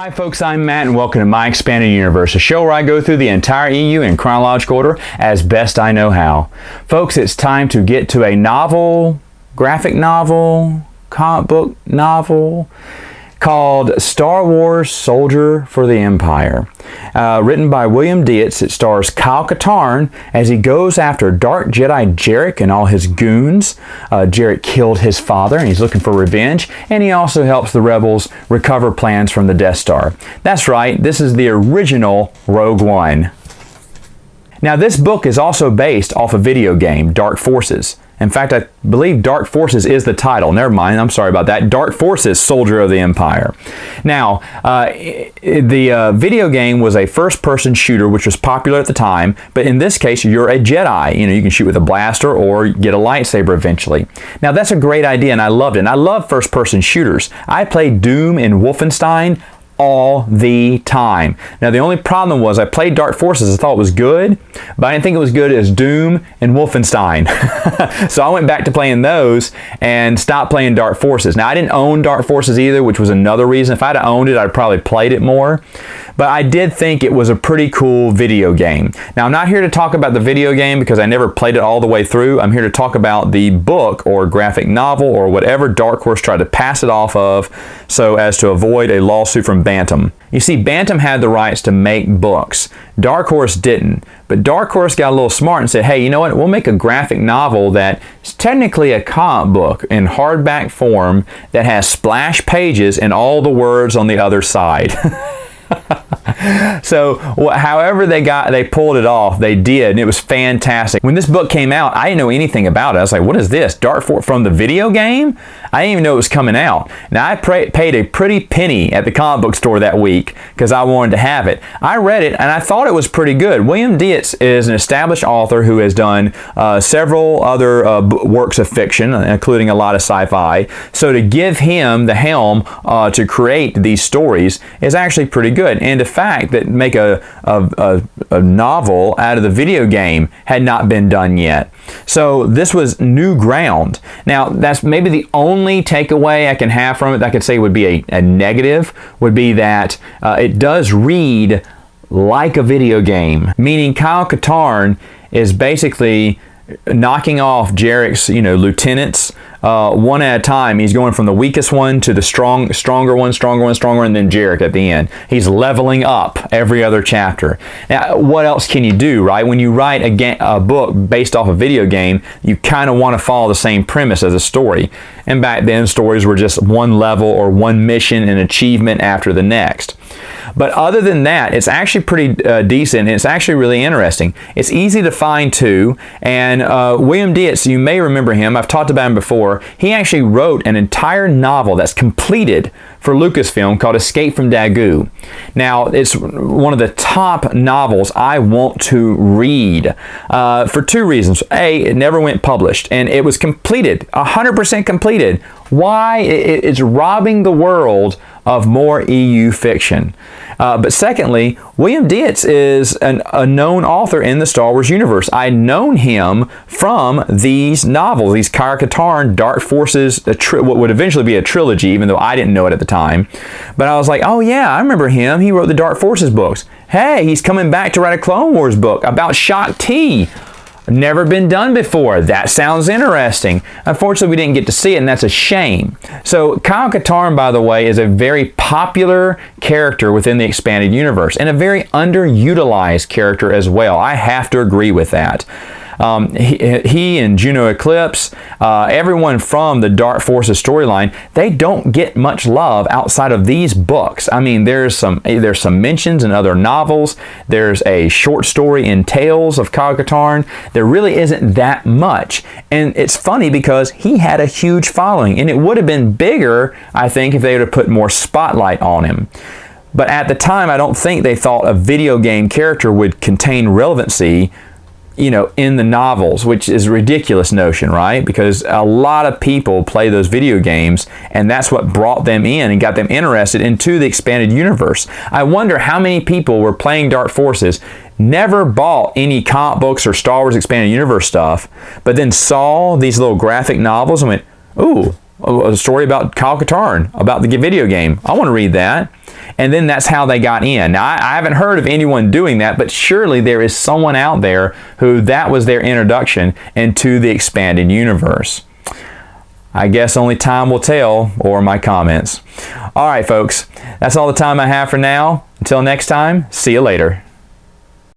Hi folks, I'm Matt and welcome to My Expanded Universe, a show where I go through the entire EU in chronological order as best I know how. Folks, it's time to get to a novel, graphic novel, comic book novel called Star Wars Soldier for the Empire. Written by William Dietz, it stars Kyle Katarn as he goes after Dark Jedi Jarek and all his goons. Jarek killed his father and he's looking for revenge, and he also helps the rebels recover plans from the Death Star. That's right, this is the original Rogue One. Now this book is also based off a video game, Dark Forces. In fact, I believe Dark Forces is the title. Never mind, I'm sorry about that. Dark Forces, Soldier of the Empire. Now, the video game was a first-person shooter, which was popular at the time, but in this case, you're a Jedi. You know, you can shoot with a blaster or get a lightsaber eventually. Now, that's a great idea, and I loved it. And I love first-person shooters. I played Doom and Wolfenstein all the time. Now the only problem was I played Dark Forces, I thought it was good, but I didn't think it was good as Doom and Wolfenstein. So I went back to playing those and stopped playing Dark Forces. Now I didn't own Dark Forces either, which was another reason. If I'd owned it, I'd probably played it more. But I did think it was a pretty cool video game. Now I'm not here to talk about the video game because I never played it all the way through. I'm here to talk about the book or graphic novel or whatever Dark Horse tried to pass it off of so as to avoid a lawsuit from Bantam. You see, Bantam had the rights to make books. Dark Horse didn't. But Dark Horse got a little smart and said, hey, you know what? We'll make a graphic novel that is technically a comic book in hardback form that has splash pages and all the words on the other side. So however they pulled it off, they did, and it was fantastic. When this book came out, I didn't know anything about it. I was like, what is this? Dark Forces from the video game? I didn't even know it was coming out. Now I paid a pretty penny at the comic book store that week because I wanted to have it. I read it and I thought it was pretty good. William Dietz is an established author who has done several other works of fiction, including a lot of sci-fi. So to give him the helm to create these stories is actually pretty good. And the fact that make a novel out of the video game had not been done yet. So this was new ground. Now that's maybe the only takeaway I can have from it that I could say would be a negative, would be that it does read like a video game, meaning Kyle Katarn is basically knocking off Jarek's, lieutenants one at a time. He's going from the weakest one to the stronger one, and then Jarek at the end. He's leveling up every other chapter. Now, what else can you do, right? When you write a book based off a video game, you kind of want to follow the same premise as a story. And back then, stories were just one level or one mission and achievement after the next. But other than that, it's actually pretty decent, and it's actually really interesting. It's easy to find too, and William Dietz, you may remember him, I've talked about him before. He actually wrote an entire novel that's completed for Lucasfilm called Escape from Daegu. Now, it's one of the top novels I want to read for two reasons. A, it never went published, and it was completed, 100% completed. Why? It's robbing the world of more EU fiction. But secondly, William Dietz is a known author in the Star Wars universe. I'd known him from these novels, these Kyle Katarn, Dark Forces, what would eventually be a trilogy, even though I didn't know it at the time. But I was like, oh yeah, I remember him. He wrote the Dark Forces books. Hey, he's coming back to write a Clone Wars book about Shaak Ti. Never been done before. That sounds interesting. Unfortunately, we didn't get to see it, and that's a shame. So Kyle Katarn, by the way, is a very popular character within the expanded universe, and a very underutilized character as well. I have to agree with that. He and Juno Eclipse, everyone from the Dark Forces storyline, they don't get much love outside of these books. I mean, there's some mentions in other novels. There's a short story in Tales of Kyle Katarn. There really isn't that much. And it's funny because he had a huge following, and it would have been bigger, I think, if they would have put more spotlight on him. But at the time, I don't think they thought a video game character would contain relevancy in the novels, which is a ridiculous notion, right? Because a lot of people play those video games, and that's what brought them in and got them interested into the expanded universe. I wonder how many people were playing Dark Forces, never bought any comic books or Star Wars expanded universe stuff, but then saw these little graphic novels and went, ooh, a story about Kyle Katarn, about the video game. I want to read that. and then that's how they got in. Now, I haven't heard of anyone doing that, but surely there is someone out there who that was their introduction into the expanded universe. I guess only time will tell, or my comments. All right, folks, that's all the time I have for now. Until next time, see you later.